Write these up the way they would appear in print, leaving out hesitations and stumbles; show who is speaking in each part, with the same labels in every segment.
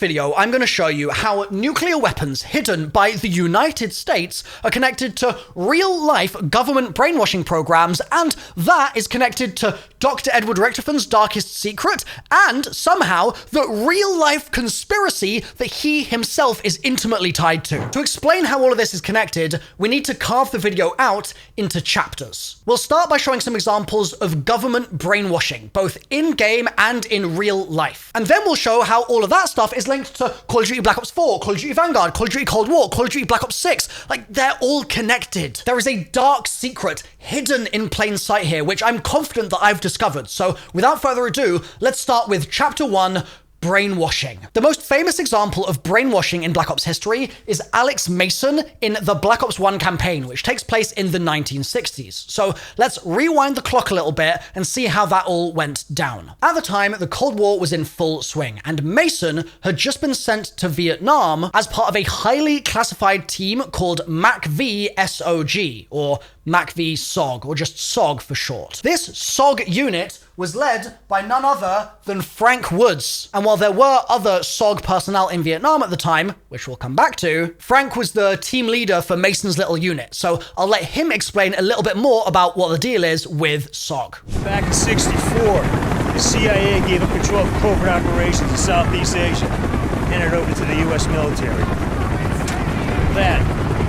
Speaker 1: video, I'm going to show you how nuclear weapons hidden by the United States are connected to real-life government brainwashing programs, and that is connected to Dr. Edward Richtofen's darkest secret, and somehow the real-life conspiracy that he himself is intimately tied to. To explain how all of this is connected, we need to carve the video out into chapters. We'll start by showing some examples of government brainwashing, both in-game and in real life. And then we'll show how all of that stuff is linked to Call of Duty Black Ops 4, Call of Duty Vanguard, Call of Duty Cold War, Call of Duty Black Ops 6. Like, they're all connected. There is a dark secret hidden in plain sight here, which I'm confident that I've discovered. So without further ado, let's start with Chapter 1, Brainwashing. The most famous example of brainwashing in Black Ops history is Alex Mason in the Black Ops 1 campaign, which takes place in the 1960s. So let's rewind the clock a little bit and see how that all went down. At the time, the Cold War was in full swing, and Mason had just been sent to Vietnam as part of a highly classified team called MACV SOG, or MACV SOG, or just SOG for short. This SOG unit was led by none other than Frank Woods. And while there were other SOG personnel in Vietnam at the time, which we'll come back to, Frank was the team leader for Mason's little unit. So I'll let him explain a little bit more about what the deal is with SOG.
Speaker 2: Back in '64, the CIA gave up control of covert operations in Southeast Asia and handed it over to the U.S. military. From that,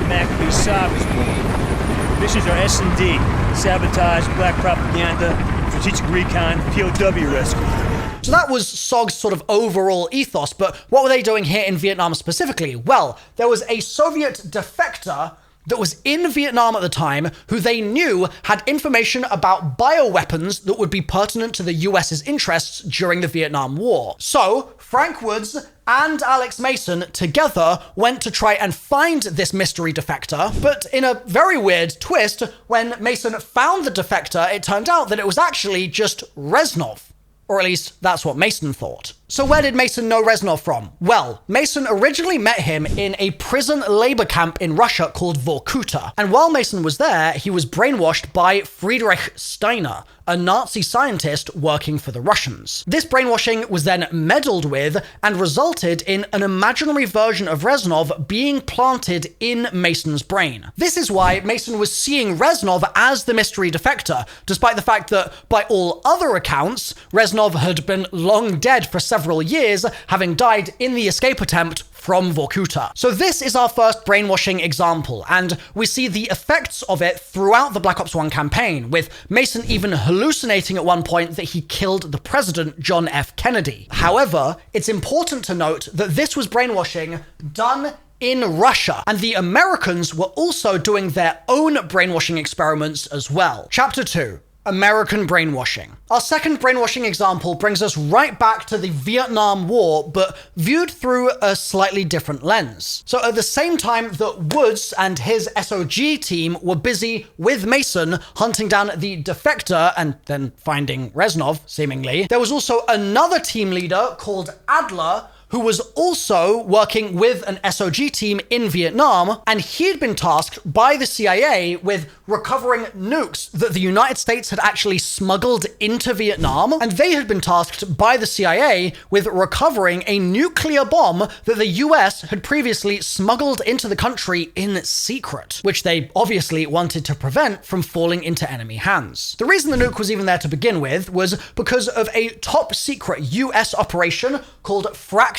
Speaker 2: MACV SOG was born. Missions are S&D, sabotage, black propaganda, strategic recon, POW rescue.
Speaker 1: So that was SOG's sort of overall ethos, but what were they doing here in Vietnam specifically? Well, there was a Soviet defector that was in Vietnam at the time who they knew had information about bioweapons that would be pertinent to the US's interests during the Vietnam War. So Frank Woods and Alex Mason together went to try and find this mystery defector, but in a very weird twist, when Mason found the defector, it turned out that it was actually just Reznov. Or at least that's what Mason thought. So where did Mason know Reznov from? Well, Mason originally met him in a prison labor camp in Russia called Vorkuta. And while Mason was there, he was brainwashed by Friedrich Steiner, a Nazi scientist working for the Russians. This brainwashing was then meddled with and resulted in an imaginary version of Reznov being planted in Mason's brain. This is why Mason was seeing Reznov as the mystery defector, despite the fact that, by all other accounts, Reznov had been long dead for several years, having died in the escape attempt from Vorkuta. So this is our first brainwashing example, and we see the effects of it throughout the Black Ops 1 campaign, with Mason even hallucinating at one point that he killed the president, John F. Kennedy. However, it's important to note that this was brainwashing done in Russia, and the Americans were also doing their own brainwashing experiments as well. Chapter 2. American brainwashing. Our second brainwashing example brings us right back to the Vietnam War, but viewed through a slightly different lens. So at the same time that Woods and his SOG team were busy with Mason hunting down the defector and then finding Reznov, seemingly, there was also another team leader called Adler who was also working with an SOG team in Vietnam, and he'd been tasked by the CIA with recovering nukes that the United States had actually smuggled into Vietnam, and they had been tasked by the CIA with recovering a nuclear bomb that the US had previously smuggled into the country in secret, which they obviously wanted to prevent from falling into enemy hands. The reason the nuke was even there to begin with was because of a top secret US operation called Fracture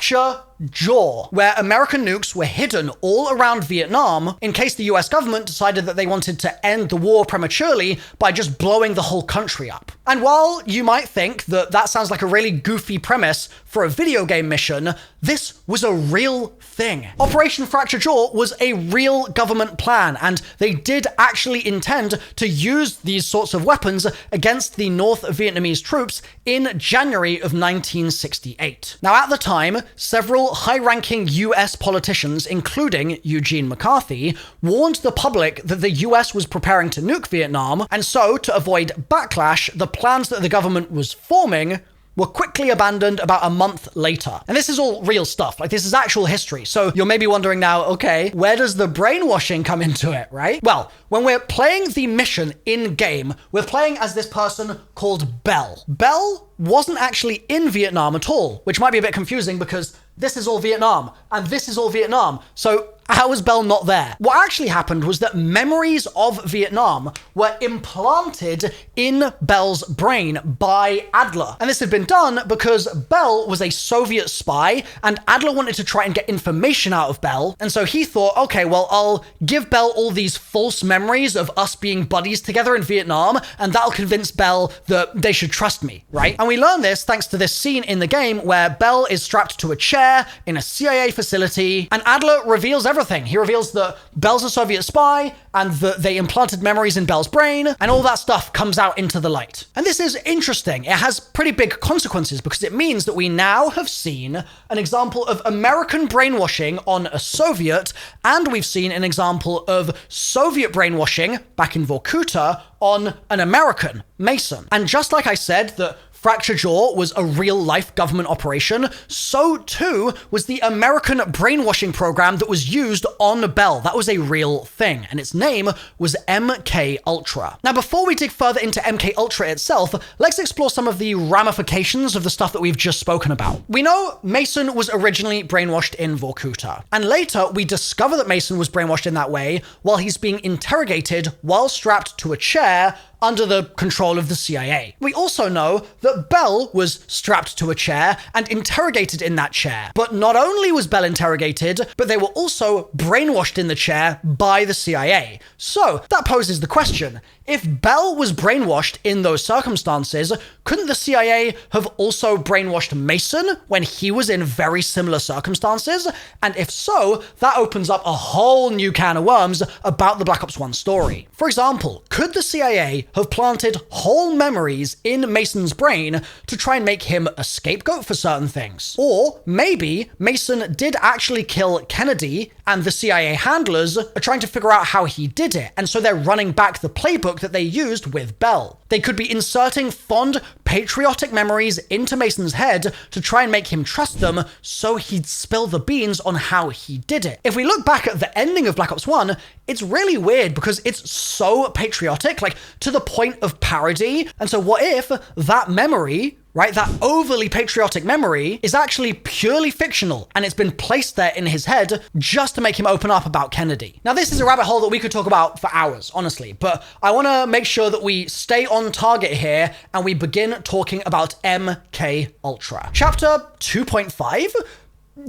Speaker 1: Jaw, where American nukes were hidden all around Vietnam in case the US government decided that they wanted to end the war prematurely by just blowing the whole country up. And while you might think that that sounds like a really goofy premise for a video game mission, this was a real thing. Operation Fracture Jaw was a real government plan, and they did actually intend to use these sorts of weapons against the North Vietnamese troops in January of 1968. Now, at the time, several high-ranking US politicians, including Eugene McCarthy, warned the public that the US was preparing to nuke Vietnam, and so, to avoid backlash, the plans that the government was forming were quickly abandoned about a month later. And this is all real stuff. Like, this is actual history. So you're maybe wondering now, okay, where does the brainwashing come into it, right? Well, when we're playing the mission in-game, we're playing as this person called Bell. Bell wasn't actually in Vietnam at all, which might be a bit confusing because this is all Vietnam, and this is all Vietnam. So how was Bell not there? What actually happened was that memories of Vietnam were implanted in Bell's brain by Adler. And this had been done because Bell was a Soviet spy, and Adler wanted to try and get information out of Bell. And so he thought, okay, well, I'll give Bell all these false memories of us being buddies together in Vietnam, and that'll convince Bell that they should trust me, right? And we learn this thanks to this scene in the game where Bell is strapped to a chair in a CIA facility, and Adler reveals everything. He reveals that Bell's a Soviet spy and that they implanted memories in Bell's brain, and all that stuff comes out into the light. And this is interesting. It has pretty big consequences because it means that we now have seen an example of American brainwashing on a Soviet, and we've seen an example of Soviet brainwashing back in Vorkuta on an American, Mason. And just like I said that Fracture Jaw was a real-life government operation, so too was the American brainwashing program that was used on Bell. That was a real thing, and its name was MKULTRA. Now, before we dig further into MKULTRA itself, let's explore some of the ramifications of the stuff that we've just spoken about. We know Mason was originally brainwashed in Vorkuta, and later we discover that Mason was brainwashed in that way while he's being interrogated while strapped to a chair under the control of the CIA. We also know that Bell was strapped to a chair and interrogated in that chair. But not only was Bell interrogated, but they were also brainwashed in the chair by the CIA. So that poses the question, if Bell was brainwashed in those circumstances, couldn't the CIA have also brainwashed Mason when he was in very similar circumstances? And if so, that opens up a whole new can of worms about the Black Ops 1 story. For example, could the CIA have planted whole memories in Mason's brain to try and make him a scapegoat for certain things? Or maybe Mason did actually kill Kennedy and the CIA handlers are trying to figure out how he did it, and so they're running back the playbook that they used with Bell. They could be inserting fond, patriotic memories into Mason's head to try and make him trust them so he'd spill the beans on how he did it. If we look back at the ending of Black Ops 1, it's really weird because it's so patriotic, like to the point of parody. And so what if that memory, right, that overly patriotic memory is actually purely fictional and it's been placed there in his head just to make him open up about Kennedy? Now, this is a rabbit hole that we could talk about for hours, honestly, but I want to make sure that we stay on target here and we begin talking about MKUltra. Chapter 2.5?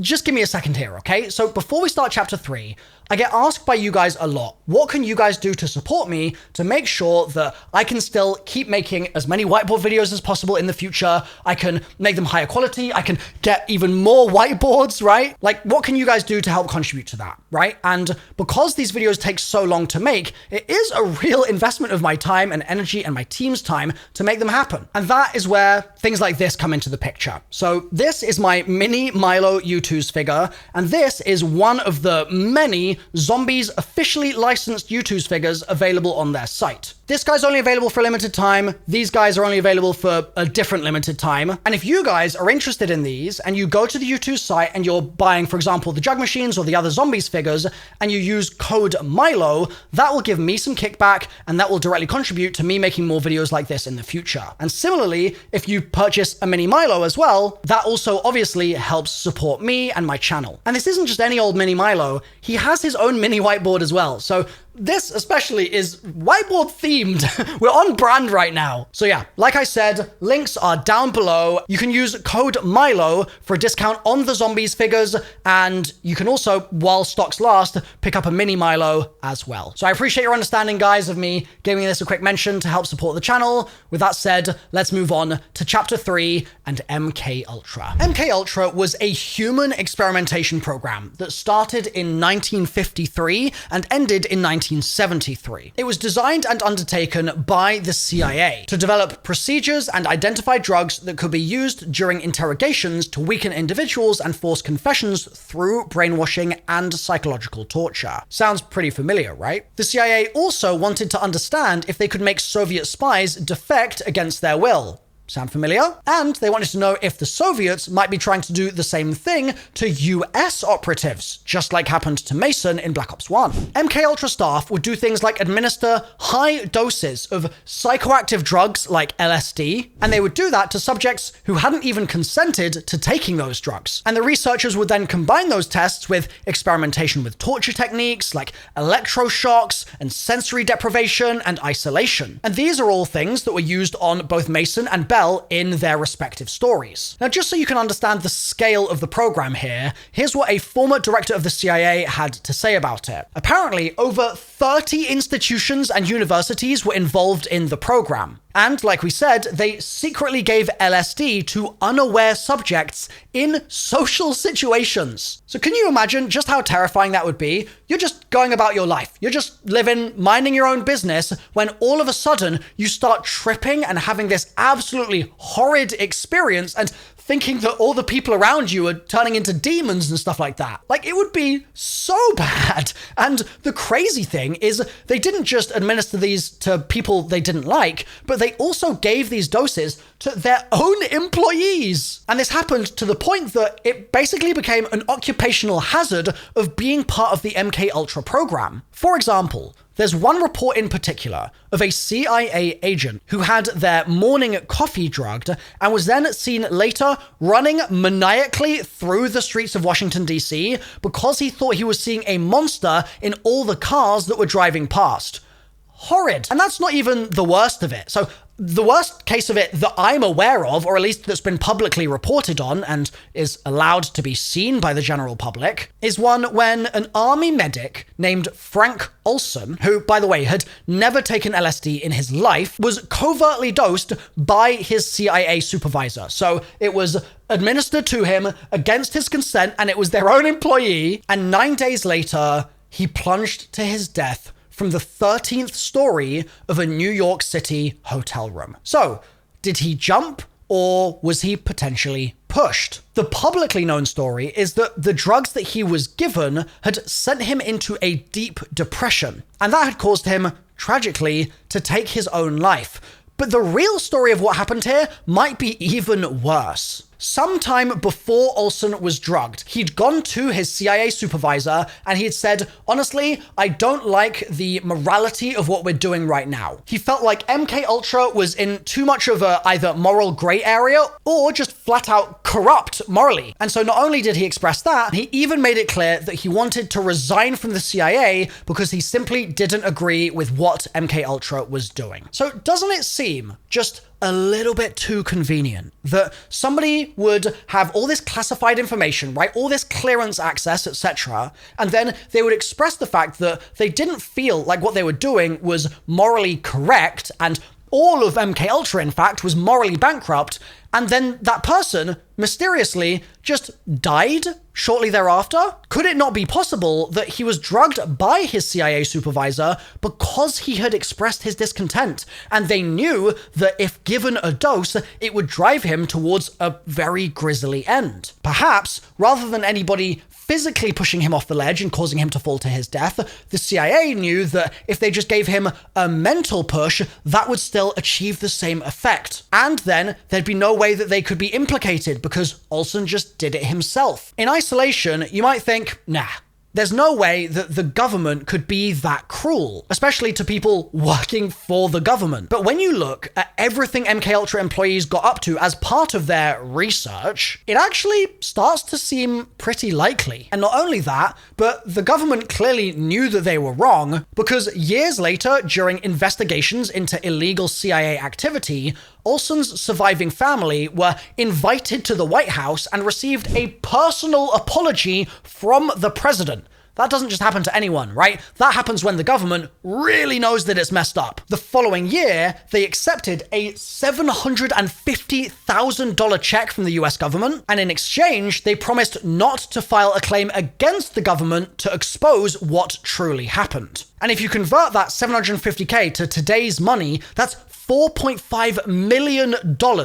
Speaker 1: Just give me a second here, okay? So before we start chapter 3, I get asked by you guys a lot, what can you guys do to support me to make sure that I can still keep making as many whiteboard videos as possible in the future? I can make them higher quality. I can get even more whiteboards, right? Like, what can you guys do to help contribute to that, right? And because these videos take so long to make, it is a real investment of my time and energy and my team's time to make them happen. And that is where things like this come into the picture. So this is my mini Milo U2's figure, and this is one of the many Zombies officially licensed U2's figures available on their site. This guy's only available for a limited time. These guys are only available for a different limited time. And if you guys are interested in these and you go to the U2's site and you're buying, for example, the Jug Machines or the other Zombies figures, and you use code Milo, that will give me some kickback and that will directly contribute to me making more videos like this in the future. And similarly, if you purchase a mini Milo as well, that also obviously helps support me and my channel. And this isn't just any old mini Milo. He has his own mini whiteboard as well. So this especially is whiteboard themed. We're on brand right now. So yeah, like I said, links are down below. You can use code Milo for a discount on the Zombies figures. And you can also, while stocks last, pick up a mini Milo as well. So I appreciate your understanding, guys, of me giving this a quick mention to help support the channel. With that said, let's move on to chapter 3 and MKUltra. MKUltra was a human experimentation program that started in 1953 and ended in 1973. It was designed and undertaken by the CIA to develop procedures and identify drugs that could be used during interrogations to weaken individuals and force confessions through brainwashing and psychological torture. Sounds pretty familiar, right? The CIA also wanted to understand if they could make Soviet spies defect against their will. Sound familiar? And they wanted to know if the Soviets might be trying to do the same thing to US operatives, just like happened to Mason in Black Ops 1. MKUltra staff would do things like administer high doses of psychoactive drugs like LSD, and they would do that to subjects who hadn't even consented to taking those drugs. And the researchers would then combine those tests with experimentation with torture techniques like electroshocks and sensory deprivation and isolation. And these are all things that were used on both Mason and Bell in their respective stories. Now, just so you can understand the scale of the program here, here's what a former director of the CIA had to say about it. Apparently, over 30 institutions and universities were involved in the program. And like we said, they secretly gave LSD to unaware subjects in social situations. So can you imagine just how terrifying that would be? You're just going about your life. You're just living, minding your own business, when all of a sudden you start tripping and having this absolutely horrid experience and thinking that all the people around you are turning into demons and stuff like that. Like, it would be so bad. And the crazy thing is they didn't just administer these to people they didn't like, but they also gave these doses to their own employees. And this happened to the point that it basically became an occupational hazard of being part of the MKUltra program. For example, there's one report in particular of a CIA agent who had their morning coffee drugged and was then seen later running maniacally through the streets of Washington, D.C. because he thought he was seeing a monster in all the cars that were driving past. Horrid. And that's not even the worst of it. So the worst case of it that I'm aware of, or at least that's been publicly reported on and is allowed to be seen by the general public, is one when an army medic named Frank Olson, who, by the way, had never taken LSD in his life, was covertly dosed by his CIA supervisor. So it was administered to him against his consent, and it was their own employee. And 9 days later, he plunged to his death from the 13th story of a New York City hotel room. So, did he jump, or was he potentially pushed? The publicly known story is that the drugs that he was given had sent him into a deep depression, and that had caused him, tragically, to take his own life. But the real story of what happened here might be even worse. Sometime before Olson was drugged, he'd gone to his CIA supervisor and he had said, honestly, I don't like the morality of what we're doing right now. He felt like MKUltra was in too much of a either moral gray area or just flat out corrupt morally. And so not only did he express that, he even made it clear that he wanted to resign from the CIA because he simply didn't agree with what MKUltra was doing. So doesn't it seem just a little bit too convenient that somebody would have all this classified information, right? All this clearance access, etc. And then they would express the fact that they didn't feel like what they were doing was morally correct, and all of MKUltra, in fact, was morally bankrupt. And then that person mysteriously just died shortly thereafter? Could it not be possible that he was drugged by his CIA supervisor because he had expressed his discontent, and they knew that if given a dose, it would drive him towards a very grisly end? Perhaps, rather than anybody physically pushing him off the ledge and causing him to fall to his death, the CIA knew that if they just gave him a mental push, that would still achieve the same effect. And then there'd be no way that they could be implicated because Olson just did it himself. In isolation, you might think, nah, there's no way that the government could be that cruel, especially to people working for the government. But when you look at everything MKUltra employees got up to as part of their research, it actually starts to seem pretty likely. And not only that, but the government clearly knew that they were wrong, because years later, during investigations into illegal CIA activity, Olson's surviving family were invited to the White House and received a personal apology from the president. That doesn't just happen to anyone, right? That happens when the government really knows that it's messed up. The following year, they accepted a $750,000 check from the US government, and in exchange, they promised not to file a claim against the government to expose what truly happened. And if you convert that $750K to today's money, that's $4.5 million.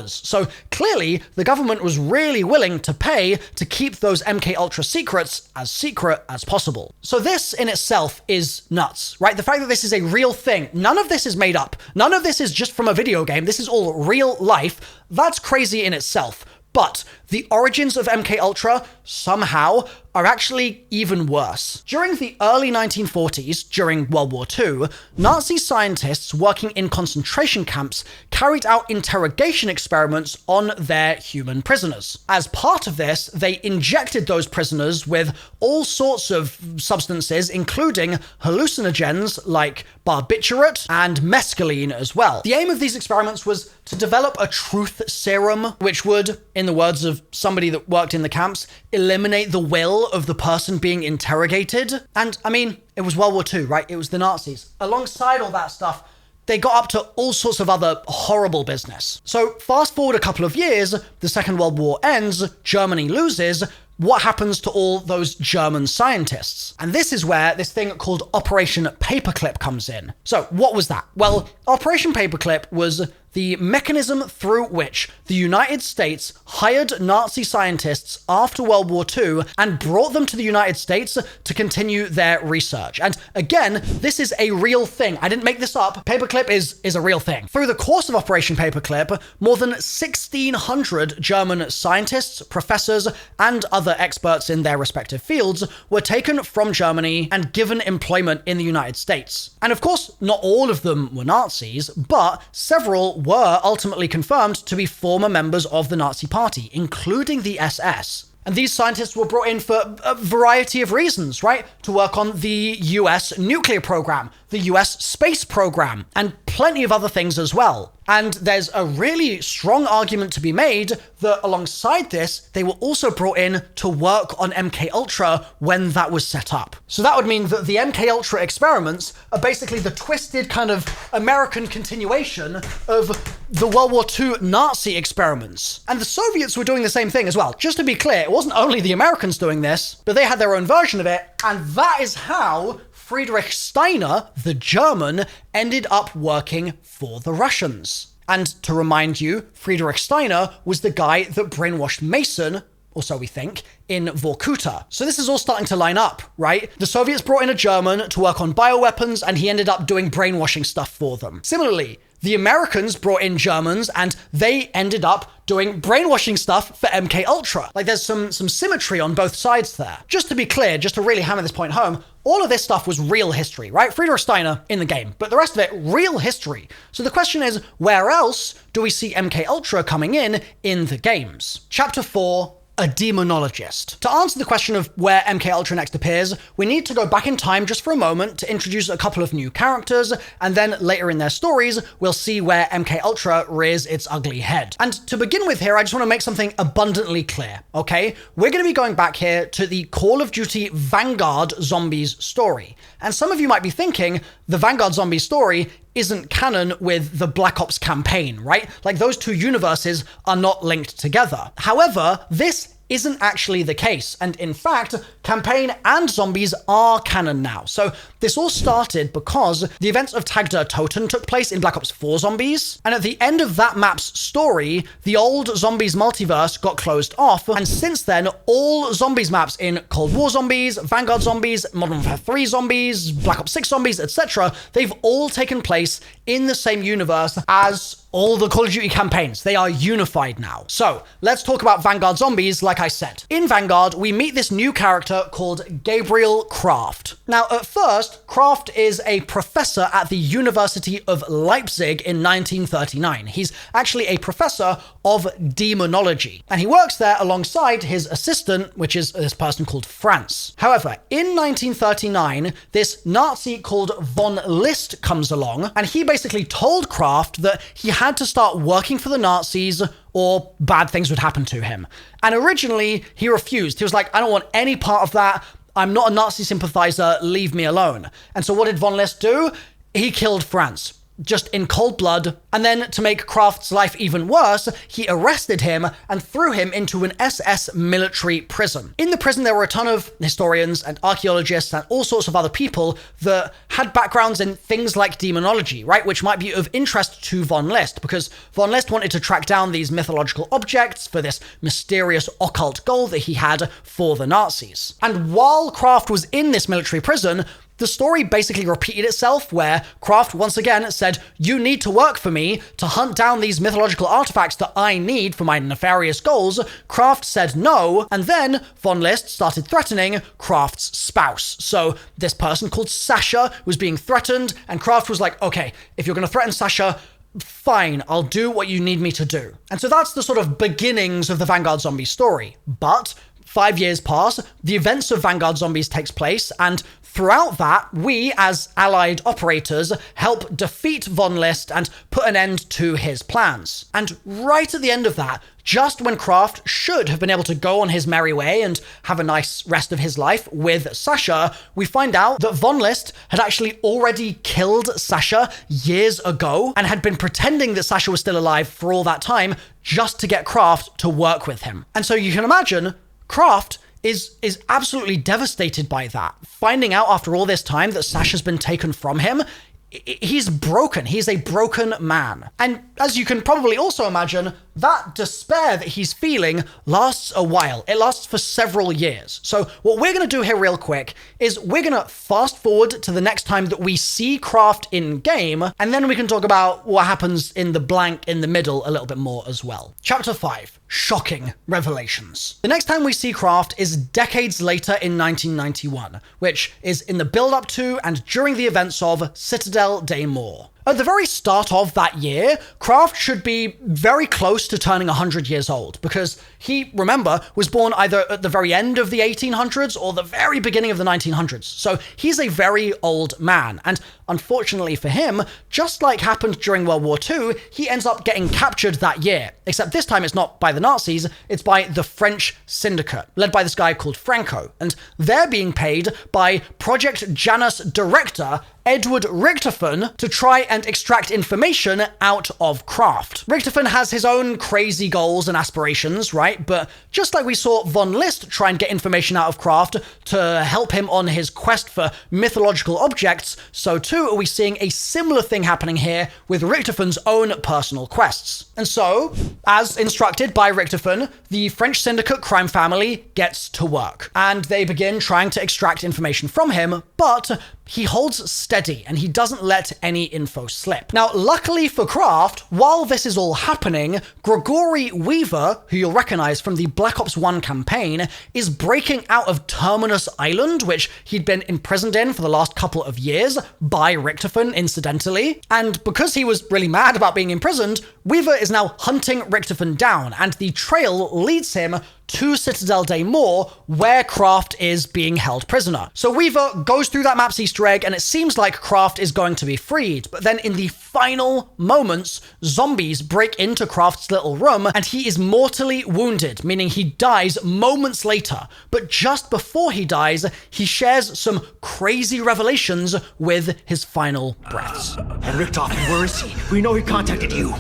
Speaker 1: So clearly, the government was really willing to pay to keep those MKUltra secrets as secret as possible. So this in itself is nuts, right? The fact that this is a real thing, none of this is made up. None of this is just from a video game. This is all real life. That's crazy in itself. But the origins of MKUltra somehow are actually even worse. During the early 1940s, during World War II, Nazi scientists working in concentration camps carried out interrogation experiments on their human prisoners. As part of this, they injected those prisoners with all sorts of substances, including hallucinogens like barbiturate and mescaline as well. The aim of these experiments was to develop a truth serum, which would, in the words of somebody that worked in the camps, eliminate the will of the person being interrogated. And I mean, it was World War II, right? It was the Nazis. Alongside all that stuff, they got up to all sorts of other horrible business. So fast forward a couple of years, the Second World War ends, Germany loses. What happens to all those German scientists? And this is where this thing called Operation Paperclip comes in. So what was that? Well, Operation Paperclip was the mechanism through which the United States hired Nazi scientists after World War II and brought them to the United States to continue their research. And again, this is a real thing. I didn't make this up. Paperclip is a real thing. Through the course of Operation Paperclip, more than 1,600 German scientists, professors, and other experts in their respective fields were taken from Germany and given employment in the United States. And of course, not all of them were Nazis, but several were ultimately confirmed to be former members of the Nazi Party, including the SS. And these scientists were brought in for a variety of reasons, right? To work on the US nuclear program, the US space program, and plenty of other things as well. And there's a really strong argument to be made that alongside this, they were also brought in to work on MKUltra when that was set up. So that would mean that the MKUltra experiments are basically the twisted kind of American continuation of the World War II Nazi experiments. And the Soviets were doing the same thing as well. Just to be clear, it wasn't only the Americans doing this, but they had their own version of it. And that is how Friedrich Steiner, the German, ended up working for the Russians. And to remind you, Friedrich Steiner was the guy that brainwashed Mason, or so we think, in Vorkuta. So this is all starting to line up, right? The Soviets brought in a German to work on bioweapons, and he ended up doing brainwashing stuff for them. Similarly, the Americans brought in Germans, and they ended up doing brainwashing stuff for MKUltra. Like, there's some symmetry on both sides there. Just to be clear, just to really hammer this point home, all of this stuff was real history, right? Friedrich Steiner in the game, but the rest of it, real history. So the question is, where else do we see MKUltra coming in the games? Chapter 4, a demonologist. To answer the question of where MKUltra next appears, we need to go back in time just for a moment to introduce a couple of new characters, and then later in their stories, we'll see where MKUltra rears its ugly head. And to begin with here, I just want to make something abundantly clear, okay? We're going to be going back here to the Call of Duty Vanguard Zombies story. And some of you might be thinking, the Vanguard Zombies story isn't canon with the Black Ops campaign, right? Like, those two universes are not linked together. However, this isn't actually the case. And in fact, campaign and zombies are canon now. So this all started because the events of Tag der Toten took place in Black Ops 4 Zombies. And at the end of that map's story, the old Zombies multiverse got closed off. And since then, all Zombies maps in Cold War Zombies, Vanguard Zombies, Modern Warfare 3 Zombies, Black Ops 6 Zombies, etc., they've all taken place in the same universe as all the Call of Duty campaigns. They are unified now. So let's talk about Vanguard Zombies, like I said. In Vanguard, we meet this new character called Gabriel Kraft. Now, at first, Kraft is a professor at the University of Leipzig in 1939. He's actually a professor of demonology, and he works there alongside his assistant, which is this person called Franz. However, in 1939, this Nazi called von List comes along, and he basically told Kraft that he had to start working for the Nazis or bad things would happen to him. And originally, he refused. He was like, I don't want any part of that. I'm not a Nazi sympathizer. Leave me alone. And so what did von List do? He killed Franz. just in cold blood. And then to make Kraft's life even worse, he arrested him and threw him into an SS military prison. In the prison, there were a ton of historians and archaeologists and all sorts of other people that had backgrounds in things like demonology, right? Which might be of interest to von List, because von List wanted to track down these mythological objects for this mysterious occult goal that he had for the Nazis. And while Kraft was in this military prison, the story basically repeated itself, where Kraft once again said, "You need to work for me to hunt down these mythological artifacts that I need for my nefarious goals." Kraft said no, and then von List started threatening Kraft's spouse. So this person called Sasha was being threatened, and Kraft was like, "Okay, if you're going to threaten Sasha, fine, I'll do what you need me to do." And so that's the sort of beginnings of the Vanguard Zombie story. But 5 years pass, the events of Vanguard Zombies takes place, and throughout that, we, as allied operators, help defeat von List and put an end to his plans. And right at the end of that, just when Kraft should have been able to go on his merry way and have a nice rest of his life with Sasha, we find out that von List had actually already killed Sasha years ago and had been pretending that Sasha was still alive for all that time just to get Kraft to work with him. And so you can imagine Kraft is absolutely devastated by that. Finding out after all this time that Sasha's been taken from him, he's broken. He's a broken man. And as you can probably also imagine, that despair that he's feeling lasts a while. It lasts for several years. So what we're going to do here real quick is we're going to fast forward to the next time that we see Kraft in game, and then we can talk about what happens in the blank in the middle a little bit more as well. Chapter 5. Shocking revelations. The next time we see Kraft is decades later in 1991, which is in the build-up to and during the events of Citadel des Morts. At the very start of that year, Kraft should be very close to turning 100 years old, because he, remember, was born either at the very end of the 1800s or the very beginning of the 1900s. So he's a very old man. And unfortunately for him, just like happened during World War II, he ends up getting captured that year. Except this time it's not by the Nazis, it's by the French syndicate, led by this guy called Franco. And they're being paid by Project Janus director Edward Richtofen to try and extract information out of Kraft. Richtofen has his own crazy goals and aspirations, right? But just like we saw von List try and get information out of Kraft to help him on his quest for mythological objects, so too are we seeing a similar thing happening here with Richtofen's own personal quests. And so, as instructed by Richtofen, the French syndicate crime family gets to work, and they begin trying to extract information from him, but he holds steady and he doesn't let any info slip. Now, luckily for Kraft, while this is all happening, Gregory Weaver, who you'll recognize from the Black Ops 1 campaign, is breaking out of Terminus Island, which he'd been imprisoned in for the last couple of years by Richtofen, incidentally. And because he was really mad about being imprisoned, Weaver is now hunting Richtofen down, and the trail leads him to Citadel des Morts, where Kraft is being held prisoner. So Weaver goes through that map's Easter egg, and it seems like Kraft is going to be freed. But then in the final moments, zombies break into Kraft's little room, and he is mortally wounded, meaning he dies moments later. But just before he dies, he shares some crazy revelations with his final breaths.
Speaker 3: And Richtofen, where is he? We know he contacted you.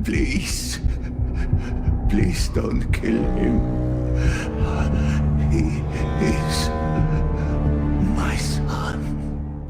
Speaker 4: Please. Please don't kill him. He is my son.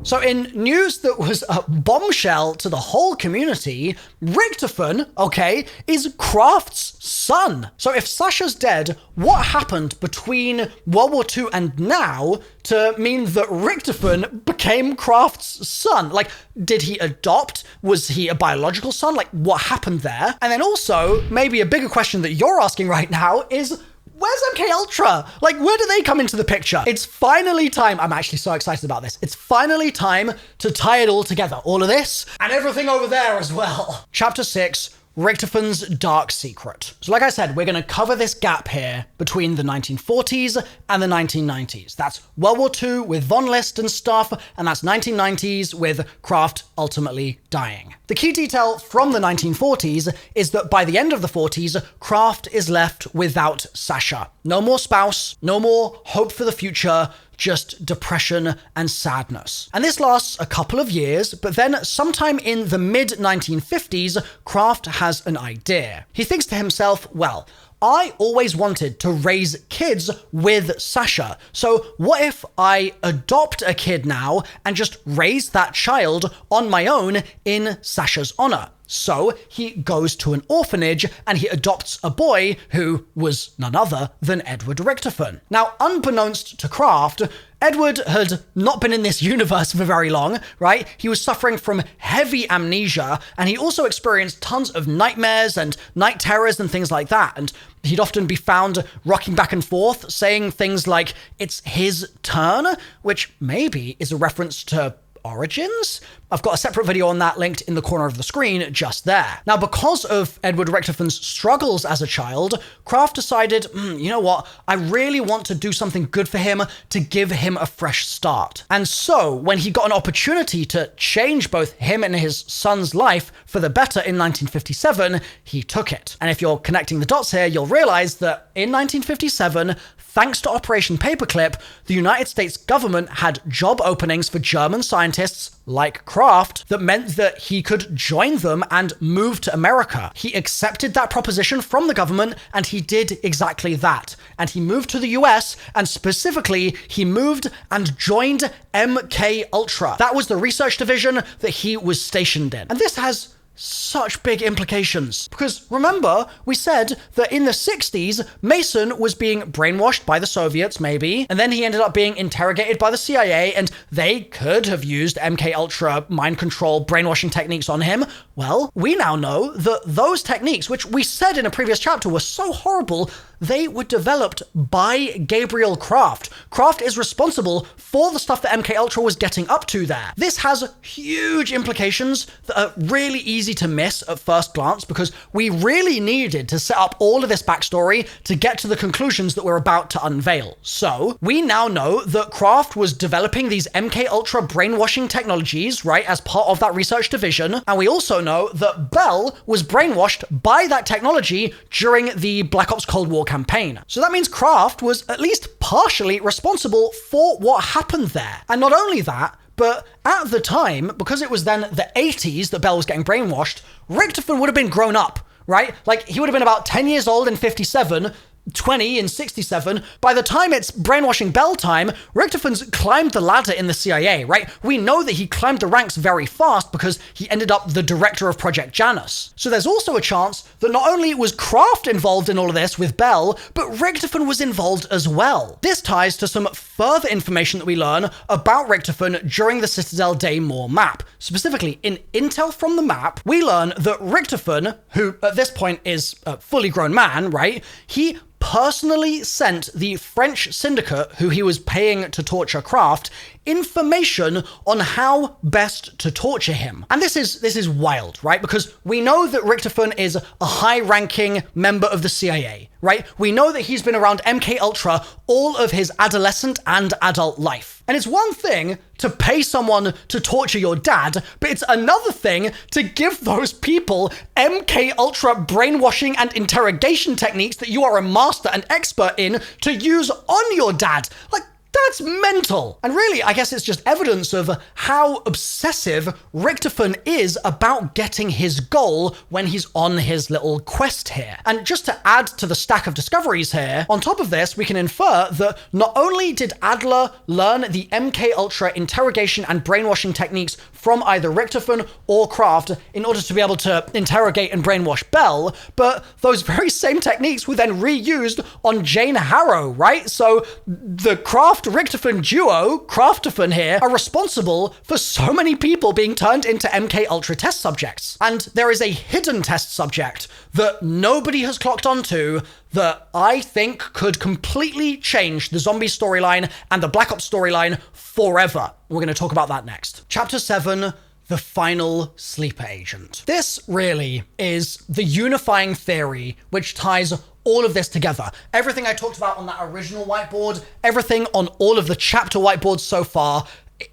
Speaker 1: So in news that was a bombshell to the whole community, Richtofen, okay, is Kraft's son. So if Sasha's dead, what happened between World War II and now to mean that Richtofen became Kraft's son? Like, did he adopt? Was he a biological son? Like, what happened there? And then also, maybe a bigger question that you're asking right now is, where's MKUltra? Like, where do they come into the picture? It's finally time. I'm actually so excited about this. It's finally time to tie it all together. All of this and everything over there as well. Chapter 6. Richtofen's dark secret. So like I said, we're going to cover this gap here between the 1940s and the 1990s. That's World War II with von List and stuff, and that's 1990s with Kraft ultimately dying. The key detail from the 1940s is that by the end of the 40s, Kraft is left without Sasha. No more spouse, no more hope for the future, just depression and sadness. And this lasts a couple of years, but then sometime in the mid-1950s, Kraft has an idea. He thinks to himself, well, I always wanted to raise kids with Sasha. So what if I adopt a kid now and just raise that child on my own in Sasha's honor? So he goes to an orphanage and he adopts a boy who was none other than Edward Richtofen. Now, unbeknownst to Kraft, Edward had not been in this universe for very long, right? He was suffering from heavy amnesia, and he also experienced tons of nightmares and night terrors and things like that. And he'd often be found rocking back and forth, saying things like, it's his turn, which maybe is a reference to Origins? I've got a separate video on that linked in the corner of the screen just there. Now, because of Edward Richtofen's struggles as a child, Kraft decided, you know what, I really want to do something good for him to give him a fresh start. And so, when he got an opportunity to change both him and his son's life for the better in 1957, he took it. And if you're connecting the dots here, you'll realize that in 1957, thanks to Operation Paperclip, the United States government had job openings for German scientists like Kraft that meant that he could join them and move to America. He accepted that proposition from the government, and he did exactly that. And he moved to the US, and specifically, he moved and joined MKULTRA. That was the research division that he was stationed in. And this has such big implications. Because remember, we said that in the 60s, Mason was being brainwashed by the Soviets, maybe, and then he ended up being interrogated by the CIA, and they could have used MKUltra mind control brainwashing techniques on him. Well, we now know that those techniques, which we said in a previous chapter were so horrible, they were developed by Gabriel Kraft. Kraft is responsible for the stuff that MKUltra was getting up to there. This has huge implications that are really easy to miss at first glance, because we really needed to set up all of this backstory to get to the conclusions that we're about to unveil. So, we now know that Kraft was developing these MKUltra brainwashing technologies, right, as part of that research division, and we also know that Bell was brainwashed by that technology during the Black Ops Cold War campaign. So that means Kraft was at least partially responsible for what happened there. And not only that, but at the time, because it was then the 80s that Bell was getting brainwashed, Richtofen would have been grown up, right? Like, he would have been about 10 years old in 57, 20 in 67. By the time it's brainwashing Bell time, Richtofen's climbed the ladder in the CIA, right? We know that he climbed the ranks very fast because he ended up the director of Project Janus. So there's also a chance that not only was Kraft involved in all of this with Bell, but Richtofen was involved as well. This ties to some further information that we learn about Richtofen during the Citadel Daymore map. Specifically, in intel from the map, we learn that Richtofen, who at this point is a fully grown man, right? He personally sent the French syndicate who he was paying to torture Kraft information on how best to torture him. And this is wild, right? Because we know that Richtofen is a high-ranking member of the CIA, right? We know that he's been around MKUltra all of his adolescent and adult life. And it's one thing to pay someone to torture your dad, but it's another thing to give those people MKUltra brainwashing and interrogation techniques that you are a master and expert in to use on your dad. Like, that's mental. And really, I guess it's just evidence of how obsessive Richtofen is about getting his goal when he's on his little quest here. And just to add to the stack of discoveries here, on top of this, we can infer that not only did Adler learn the MKUltra interrogation and brainwashing techniques from either Richtofen or Kraft in order to be able to interrogate and brainwash Bell, but those very same techniques were then reused on Jane Harrow, right? So the Kraft-Richtofen duo, Kraftofen here, are responsible for so many people being turned into MKUltra test subjects. And there is a hidden test subject that nobody has clocked onto that I think could completely change the zombie storyline and the Black Ops storyline forever. We're going to talk about that next. Chapter 7, the final sleeper agent. This really is the unifying theory which ties all of this together. Everything I talked about on that original whiteboard, everything on all of the chapter whiteboards so far,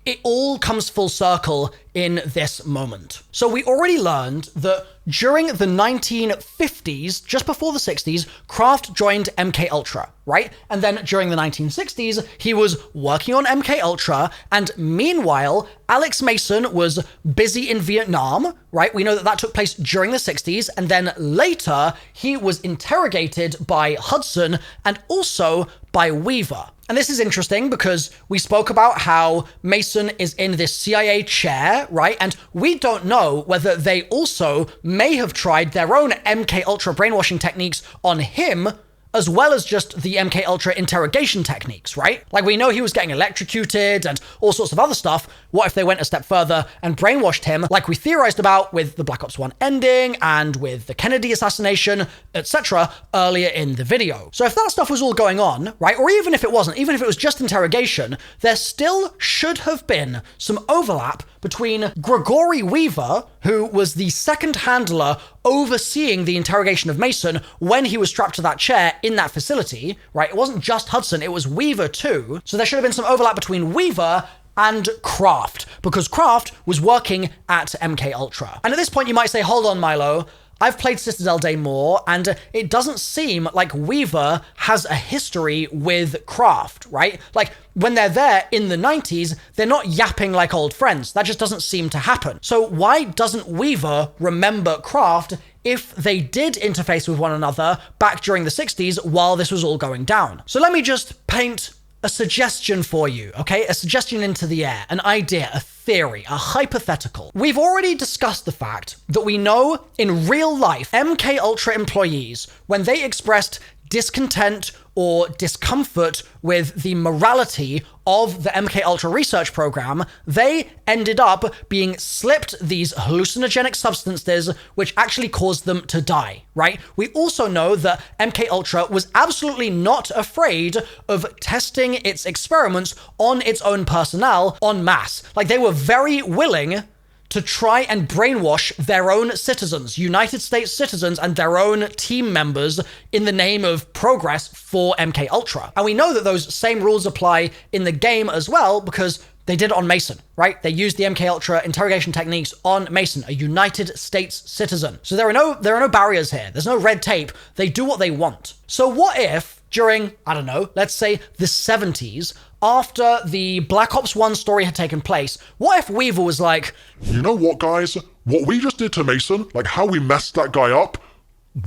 Speaker 1: it all comes full circle in this moment. So we already learned that during the 1950s, just before the 60s, Kraft joined MKUltra, right? And then during the 1960s, he was working on MKUltra, and meanwhile, Alex Mason was busy in Vietnam, right? We know that that took place during the 60s, and then later, he was interrogated by Hudson and also by Weaver. And this is interesting because we spoke about how Mason is in this CIA chair, right? And we don't know whether they also may have tried their own MKUltra brainwashing techniques on him, as well as just the MKUltra interrogation techniques, right? Like, we know he was getting electrocuted and all sorts of other stuff. What if they went a step further and brainwashed him, like we theorized about with the Black Ops 1 ending and with the Kennedy assassination, etc., earlier in the video. So if that stuff was all going on, right, or even if it wasn't, even if it was just interrogation, there still should have been some overlap between Gregory Weaver, who was the second handler overseeing the interrogation of Mason when he was strapped to that chair in that facility, right? It wasn't just Hudson, it was Weaver too. So there should have been some overlap between Weaver and Kraft, because Kraft was working at MKUltra. And at this point you might say, hold on, Milo, I've played Citadel Day more, and it doesn't seem like Weaver has a history with Kraft, right? Like, when they're there in the 90s, they're not yapping like old friends. That just doesn't seem to happen. So why doesn't Weaver remember Kraft if they did interface with one another back during the 60s while this was all going down? So let me just paint a suggestion for you, okay? A suggestion into the air, an idea, a theory, a hypothetical. We've already discussed the fact that we know in real life, MKUltra employees, when they expressed discontent or discomfort with the morality of the MKUltra research program, they ended up being slipped these hallucinogenic substances which actually caused them to die, right? We also know that MKUltra was absolutely not afraid of testing its experiments on its own personnel en masse. Like, they were very willing to try and brainwash their own citizens, United States citizens, and their own team members in the name of progress for MKUltra. And we know that those same rules apply in the game as well, because they did it on Mason, right? They used the MKUltra interrogation techniques on Mason, a United States citizen. So there are no barriers here. There's no red tape. They do what they want. So what if during, I don't know, let's say the 70s, after the Black Ops 1 story had taken place, what if Weaver was like,
Speaker 5: you know what, guys? What we just did to Mason, like how we messed that guy up,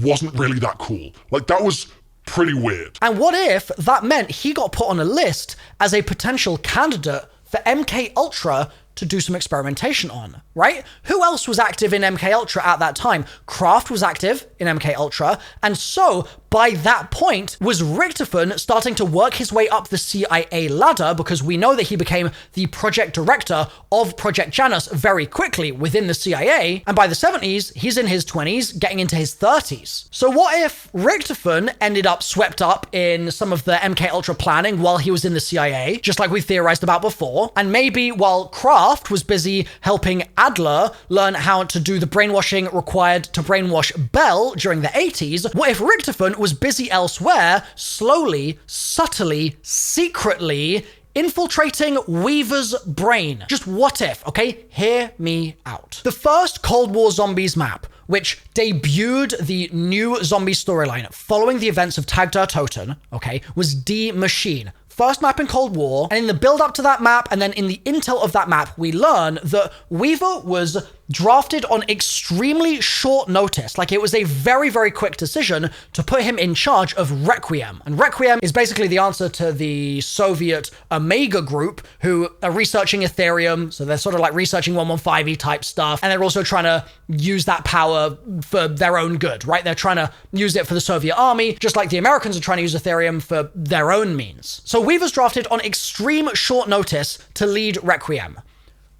Speaker 5: wasn't really that cool. Like, that was pretty weird.
Speaker 1: And what if that meant he got put on a list as a potential candidate for MKUltra to do some experimentation on, right? Who else was active in MKUltra at that time? Kraft was active in MKUltra, and so by that point was Richtofen starting to work his way up the CIA ladder, because we know that he became the project director of Project Janus very quickly within the CIA, and by the 70s, he's in his 20s, getting into his 30s. So what if Richtofen ended up swept up in some of the MKUltra planning while he was in the CIA, just like we theorized about before, and maybe while Kraft was busy helping Adler learn how to do the brainwashing required to brainwash Bell during the 80s, what if Richtofen was busy elsewhere, slowly, subtly, secretly infiltrating Weaver's brain? Just what if, okay? Hear me out. The first Cold War Zombies map, which debuted the new zombie storyline following the events of Tag der Toten, okay, was Die Machine. First map in Cold War, and in the build up to that map, and then in the intel of that map, we learn that Weaver was drafted on extremely short notice. Like, it was a very, very quick decision to put him in charge of Requiem. And Requiem is basically the answer to the Soviet Omega group, who are researching Ethereum. So they're sort of like researching 115E type stuff. And they're also trying to use that power for their own good, right? They're trying to use it for the Soviet army, just like the Americans are trying to use Ethereum for their own means. So Weaver's drafted on extreme short notice to lead Requiem.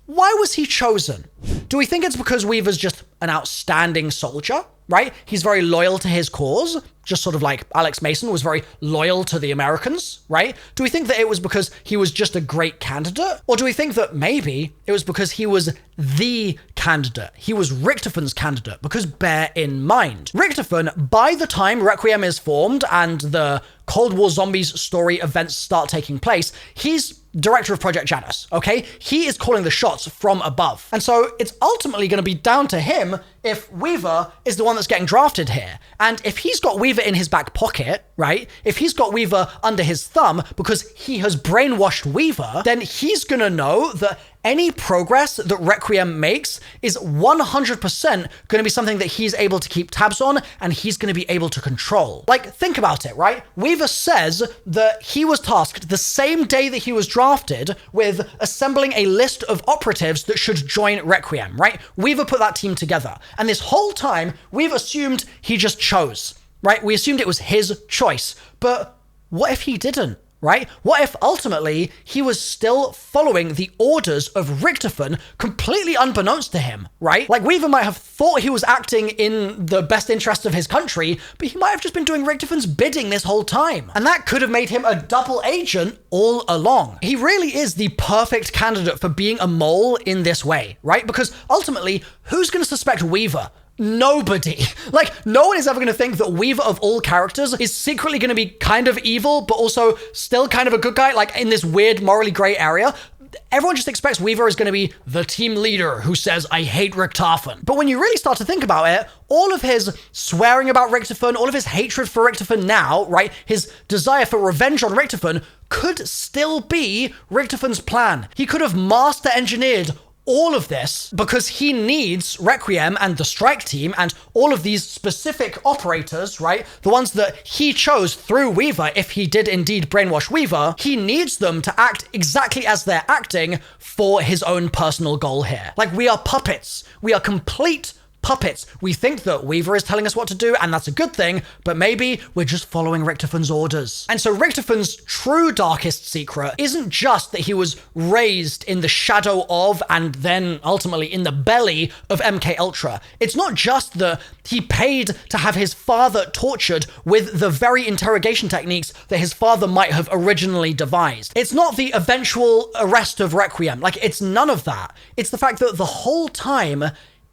Speaker 1: Why was he chosen? Do we think it's because Weaver's just an outstanding soldier, right? He's very loyal to his cause, just sort of like Alex Mason was very loyal to the Americans, right? Do we think that it was because he was just a great candidate? Or do we think that maybe it was because he was the candidate? He was Richtofen's candidate, because bear in mind, Richtofen, by the time Requiem is formed and the Cold War Zombies story events start taking place, he's director of Project Janus, okay? He is calling the shots from above. And so it's ultimately going to be down to him if Weaver is the one that's getting drafted here. And if he's got Weaver in his back pocket, right? If he's got Weaver under his thumb because he has brainwashed Weaver, then he's going to know that any progress that Requiem makes is 100% going to be something that he's able to keep tabs on and he's going to be able to control. Like, think about it, right? Weaver says that he was tasked the same day that he was drafted with assembling a list of operatives that should join Requiem, right? Weaver put that team together. And this whole time, we've assumed he just chose, right? We assumed it was his choice. But what if he didn't? Right? What if ultimately he was still following the orders of Richtofen completely unbeknownst to him, right? Like, Weaver might have thought he was acting in the best interest of his country, but he might have just been doing Richtofen's bidding this whole time. And that could have made him a double agent all along. He really is the perfect candidate for being a mole in this way, right? Because ultimately, who's going to suspect Weaver? Nobody. Like, no one is ever going to think that Weaver of all characters is secretly going to be kind of evil, but also still kind of a good guy, like in this weird morally gray area. Everyone just expects Weaver is going to be the team leader who says, I hate Richtofen. But when you really start to think about it, all of his swearing about Richtofen, all of his hatred for Richtofen now, right, his desire for revenge on Richtofen could still be Richtofen's plan. He could have master engineered all of this because he needs Requiem and the strike team and all of these specific operators, right? The ones that he chose through Weaver, if he did indeed brainwash Weaver, he needs them to act exactly as they're acting for his own personal goal here. Like, we are puppets. We are complete puppets. We think that Weaver is telling us what to do, and that's a good thing, but maybe we're just following Richtofen's orders. And so Richtofen's true darkest secret isn't just that he was raised in the shadow of, and then ultimately in the belly of MKUltra. It's not just that he paid to have his father tortured with the very interrogation techniques that his father might have originally devised. It's not the eventual arrest of Requiem. Like, it's none of that. It's the fact that the whole time,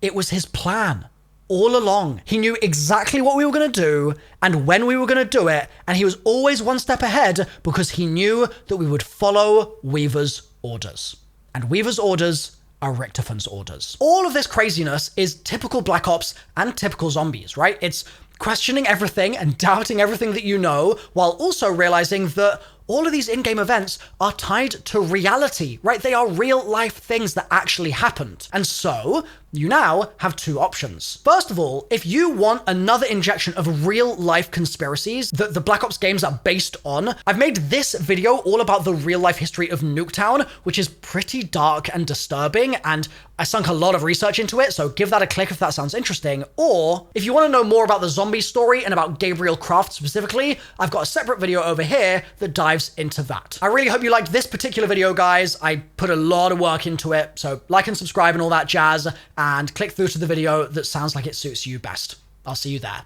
Speaker 1: it was his plan all along. He knew exactly what we were going to do and when we were going to do it, and he was always one step ahead because he knew that we would follow Weaver's orders. And Weaver's orders are Richtofen's orders. All of this craziness is typical Black Ops and typical zombies, right? It's questioning everything and doubting everything that you know, while also realizing that all of these in-game events are tied to reality, right? They are real-life things that actually happened. And so, you now have two options. First of all, if you want another injection of real-life conspiracies that the Black Ops games are based on, I've made this video all about the real-life history of Nuketown, which is pretty dark and disturbing, and I sunk a lot of research into it, so give that a click if that sounds interesting. Or, if you want to know more about the zombie story and about Gabriel Kraft specifically, I've got a separate video over here that dives into that. I really hope you liked this particular video, guys. I put a lot of work into it, so like and subscribe and all that jazz, and click through to the video that sounds like it suits you best. I'll see you there.